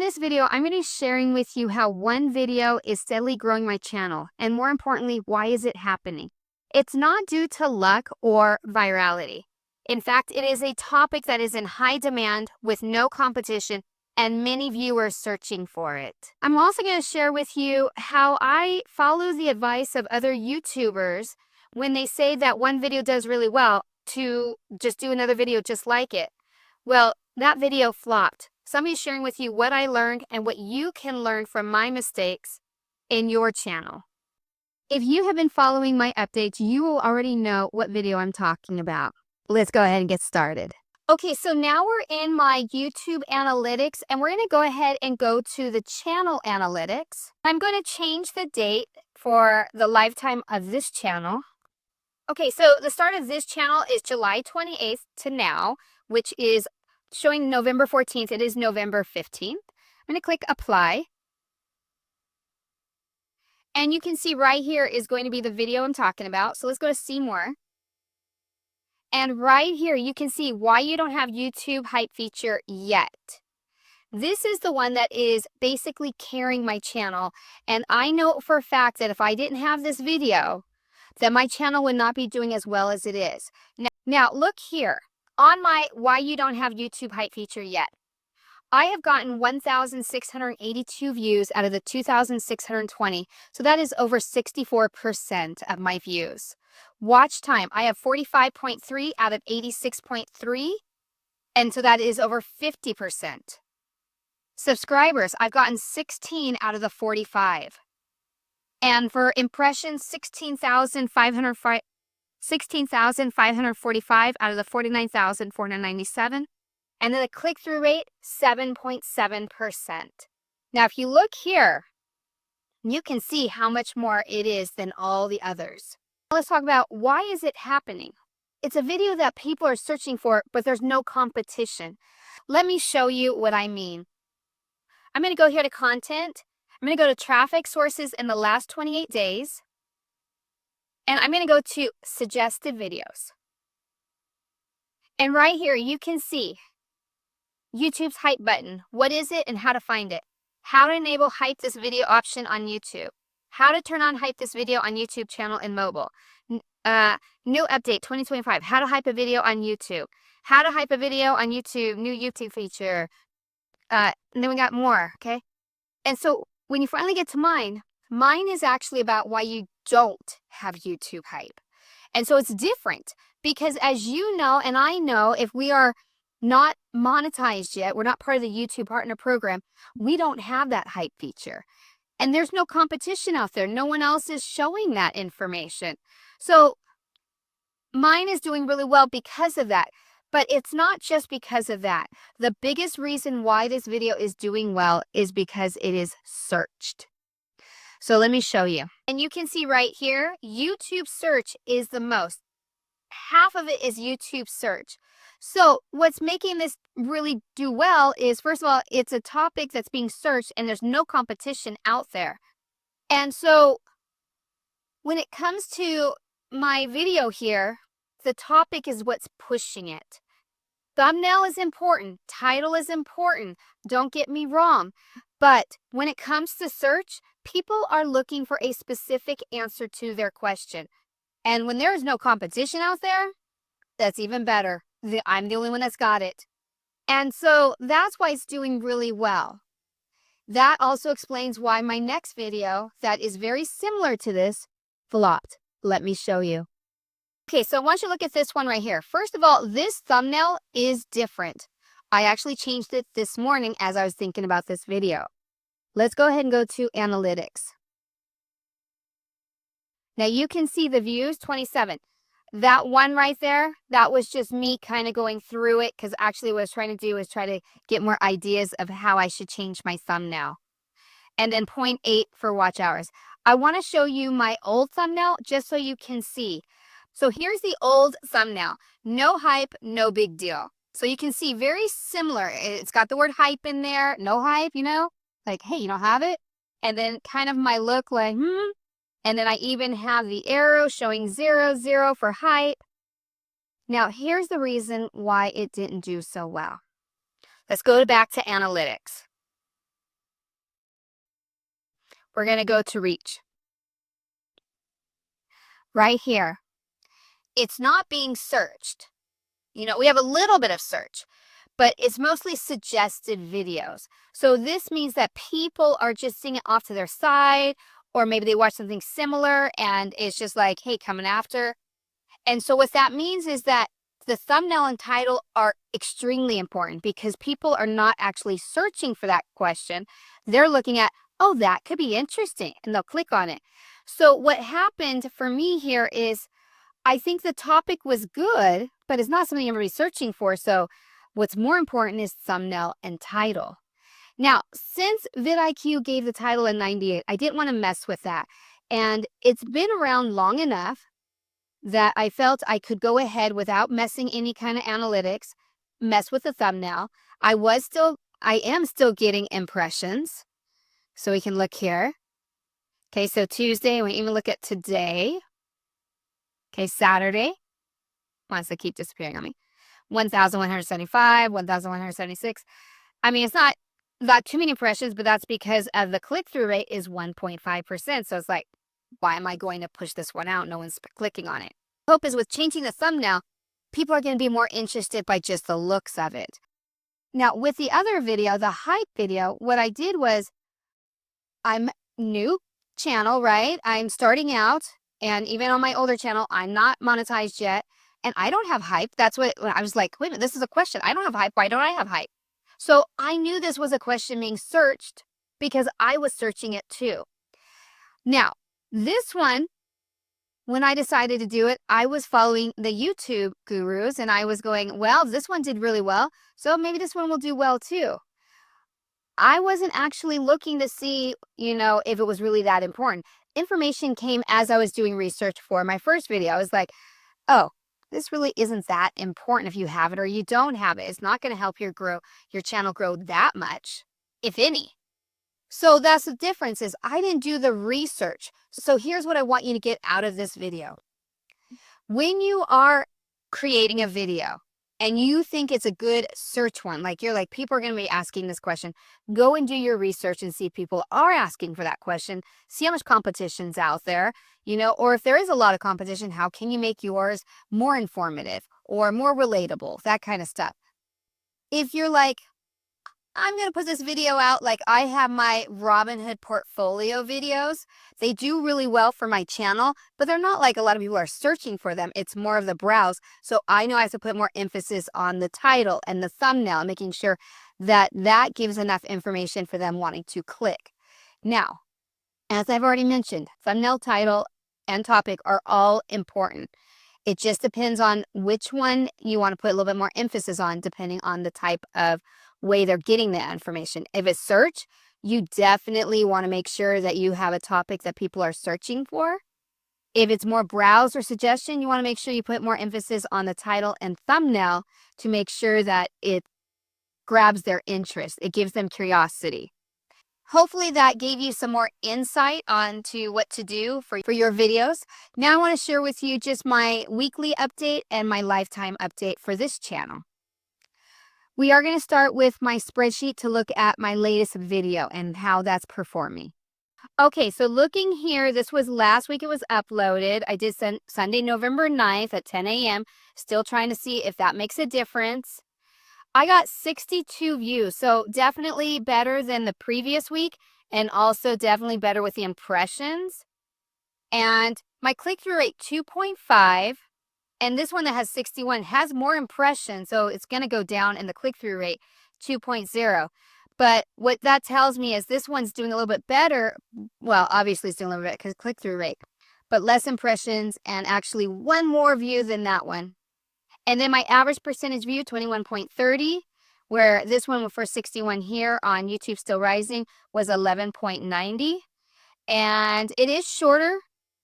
this video, I'm going to be sharing with you how one video is steadily growing my channel, and more importantly, why is it happening? It's not due to luck or virality. In fact, it is a topic that is in high demand with no competition and many viewers searching for it. I'm also going to share with you how I follow the advice of other YouTubers when they say that one video does really well to just do another video just like it. Well, that video flopped. So I'm going to be sharing with you what I learned and what you can learn from my mistakes in your channel. If you have been following my updates, you will already know what video I'm talking about. Let's go ahead and get started. Okay, so now we're in my YouTube analytics and we're going to go ahead and go to the channel analytics. I'm going to change the date for the lifetime of this channel. Okay, so the start of this channel is July 28th to now, which is showing November 14th. It is November 15th. I'm going to click apply. And you can see right here is going to be the video I'm talking about. So let's go to see more. And right here, you can see why you don't have YouTube hype feature yet. This is the one that is basically carrying my channel. And I know for a fact that if I didn't have this video, that my channel would not be doing as well as it is. Now look here on my why you don't have YouTube hype feature yet. I have gotten 1,682 views out of the 2,620. So that is over 64% of my views. Watch time, I have 45.3 out of 86.3. And so that is over 50%. Subscribers, I've gotten 16 out of the 45. And for impressions, 16,545 out of the 49,497. And then the click-through rate, 7.7%. Now, if you look here, you can see how much more it is than all the others. Let's talk about why is it happening? It's a video that people are searching for, but there's no competition. Let me show you what I mean. I'm going to go here to content. I'm going to go to traffic sources in the last 28 days. And I'm going to go to suggested videos. And right here, you can see YouTube's hype button. What is it and how to find it? How to enable hype this video option on YouTube. How to turn on hype this video on YouTube channel and mobile. New update 2025. How to hype a video on YouTube. How to hype a video on YouTube. New YouTube feature. And then we got more, okay? And so when you finally get to mine is actually about why you don't have YouTube hype. And so it's different because as you know, and I know, if we are not monetized yet, we're not part of the YouTube partner program, we don't have that hype feature. And there's no competition out there. No one else is showing that information. So mine is doing really well because of that. But it's not just because of that. The biggest reason why this video is doing well is because it is searched. So let me show you. And you can see right here, YouTube search is the most. Half of it is YouTube search. So what's making this really do well is, first of all, it's a topic that's being searched and there's no competition out there. And so when it comes to my video here, the topic is what's pushing it. Thumbnail is important. Title is important. Don't get me wrong. But when it comes to search, people are looking for a specific answer to their question. And when there is no competition out there, that's even better. I'm the only one that's got it. And so that's why it's doing really well. That also explains why my next video that is very similar to this flopped. Let me show you. Okay, so I want you to look at this one right here. First of all, this thumbnail is different. I actually changed it this morning as I was thinking about this video. Let's go ahead and go to analytics. Now you can see the views, 27. That one right there, that was just me kind of going through it because actually what I was trying to do is try to get more ideas of how I should change my thumbnail. And then 0.8 for watch hours. I want to show you my old thumbnail just so you can see. So here's the old thumbnail. No hype, no big deal. So you can see very similar. It's got the word hype in there. No hype, you know? Like, hey, you don't have it? And then kind of my look like, And then I even have the arrow showing 0, 0 for hype. Now, here's the reason why it didn't do so well. Let's go back to analytics. we're going to go to reach. Right here. It's not being searched. We have a little bit of search, but it's mostly suggested videos. So this means that people are just seeing it off to their side, or maybe they watch something similar and it's just like, hey, coming after. And so what that means is that the thumbnail and title are extremely important because people are not actually searching for that question. They're looking at, oh, that could be interesting, and they'll click on it. So what happened for me here is I think the topic was good, but it's not something everybody's searching for. So what's more important is thumbnail and title. Now, since vidIQ gave the title a 98, I didn't want to mess with that. And it's been around long enough that I felt I could go ahead without messing any kind of analytics, mess with the thumbnail. I am still getting impressions. So we can look here. Okay, so Tuesday, we even look at today. Okay, Saturday. Wants to keep disappearing on me. 1,175, 1,176. I mean, it's not too many impressions, but that's because of the click-through rate is 1.5%. So it's like, why am I going to push this one out? No one's clicking on it. Hope is with changing the thumbnail, people are going to be more interested by just the looks of it. Now, with the other video, the hype video, what I did was, I'm new channel, right? I'm starting out, and even on my older channel, I'm not monetized yet, and I don't have hype. That's what I was like, wait a minute, this is a question. I don't have hype. Why don't I have hype? So I knew this was a question being searched because I was searching it too. Now, this one, when I decided to do it, I was following the YouTube gurus and I was going, well, this one did really well, so maybe this one will do well too. I wasn't actually looking to see, if it was really that important. Information came as I was doing research for my first video. I was like, oh, this really isn't that important if you have it or you don't have it. It's not going to help your channel grow that much, if any. So that's the difference is I didn't do the research. So here's what I want you to get out of this video. When you are creating a video and you think it's a good search one, like you're like, people are going to be asking this question, go and do your research and see if people are asking for that question. See how much competition's out there, or if there is a lot of competition, how can you make yours more informative or more relatable, that kind of stuff. If you're like, I'm going to put this video out, like I have my Robinhood portfolio videos. They do really well for my channel, but they're not like a lot of people are searching for them. It's more of the browse. So I know I have to put more emphasis on the title and the thumbnail, making sure that that gives enough information for them wanting to click. Now, as I've already mentioned, thumbnail, title, and topic are all important. It just depends on which one you want to put a little bit more emphasis on, depending on the type of way they're getting that information. If it's search, you definitely want to make sure that you have a topic that people are searching for. If it's more browse or suggestion, you want to make sure you put more emphasis on the title and thumbnail to make sure that it grabs their interest. It gives them curiosity. Hopefully that gave you some more insight onto what to do for your videos. Now I want to share with you just my weekly update and my lifetime update for this channel. We are going to start with my spreadsheet to look at my latest video and how that's performing. Okay, so looking here, this was last week it was uploaded. I did Sunday, November 9th at 10 a.m. Still trying to see if that makes a difference. I got 62 views, so definitely better than the previous week and also definitely better with the impressions. And my click-through rate 2.5. And this one that has 61 has more impressions, so it's going to go down in the click-through rate, 2.0. But what that tells me is this one's doing a little bit better. Well, obviously it's doing a little bit because click-through rate, but less impressions and actually one more view than that one. And then my average percentage view, 21.30, where this one for 61 here on YouTube Still Rising was 11.90. And it is shorter.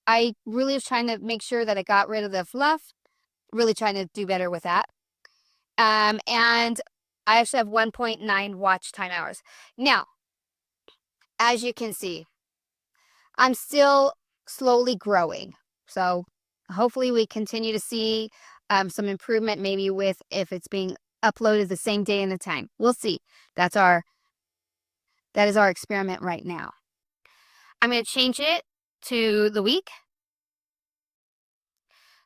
I really was trying to make sure that I got rid of the fluff. Really trying to do better with that. And I actually have 1.9 watch time hours. Now, as you can see, I'm still slowly growing. So hopefully we continue to see some improvement, maybe with if it's being uploaded the same day and the time. We'll see. That is our experiment right now. I'm going to change it to the week.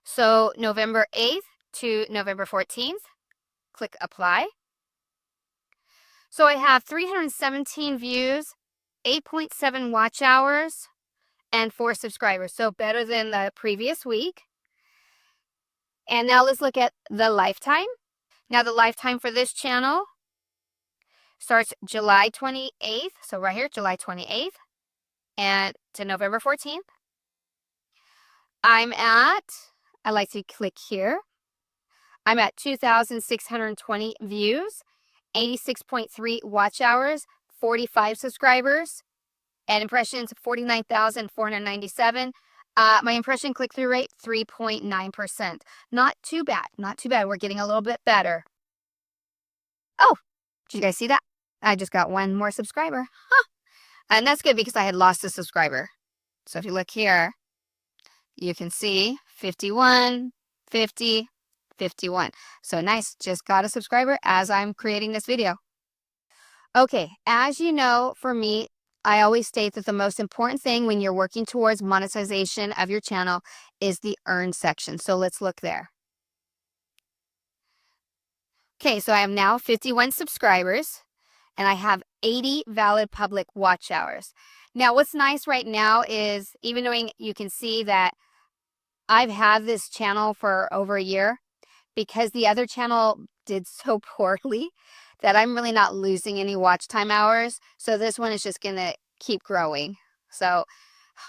So November 8th to November 14th. Click apply. So I have 317 views, 8.7 watch hours, and 4 subscribers. So better than the previous week. And now let's look at the lifetime. Now the lifetime for this channel starts July 28th. So right here, July 28th and to November 14th. I like to click here. I'm at 2,620 views, 86.3 watch hours, 45 subscribers, and impressions 49,497. My impression click-through rate 3.9%. Not too bad. Not too bad. We're getting a little bit better. Oh, did you guys see that? I just got one more subscriber. Huh. And that's good because I had lost a subscriber. So if you look here, you can see 51, 50, 51. So nice, just got a subscriber as I'm creating this video. Okay, as you know, for me, I always state that the most important thing when you're working towards monetization of your channel is the earn section. So let's look there. Okay, so I have now 51 subscribers and I have 80 valid public watch hours. Now, what's nice right now is even though you can see that I've had this channel for over a year, because the other channel did so poorly that I'm really not losing any watch time hours. So this one is just going to keep growing. So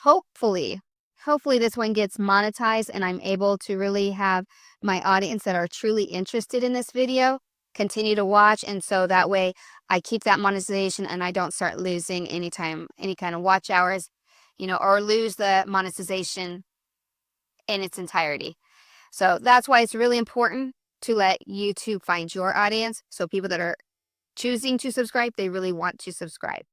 hopefully this one gets monetized and I'm able to really have my audience that are truly interested in this video continue to watch. And so that way I keep that monetization and I don't start losing any kind of watch hours, or lose the monetization in its entirety. So that's why it's really important to let YouTube find your audience. So people that are choosing to subscribe, they really want to subscribe.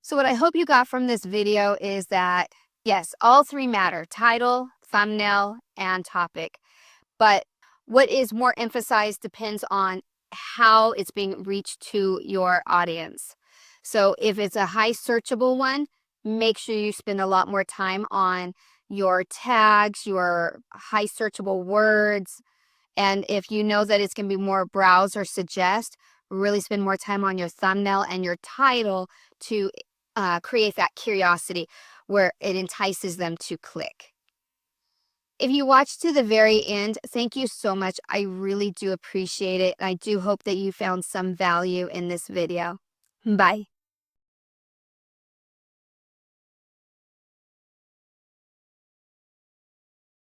So what I hope you got from this video is that, yes, all three matter: title, thumbnail, and topic. But what is more emphasized depends on how it's being reached to your audience. So if it's a high searchable one, make sure you spend a lot more time on your tags, your high searchable words. And if you know that it's going to be more browse or suggest, really spend more time on your thumbnail and your title to create that curiosity where it entices them to click. If you watched to the very end, thank you so much. I really do appreciate it. I do hope that you found some value in this video. Bye.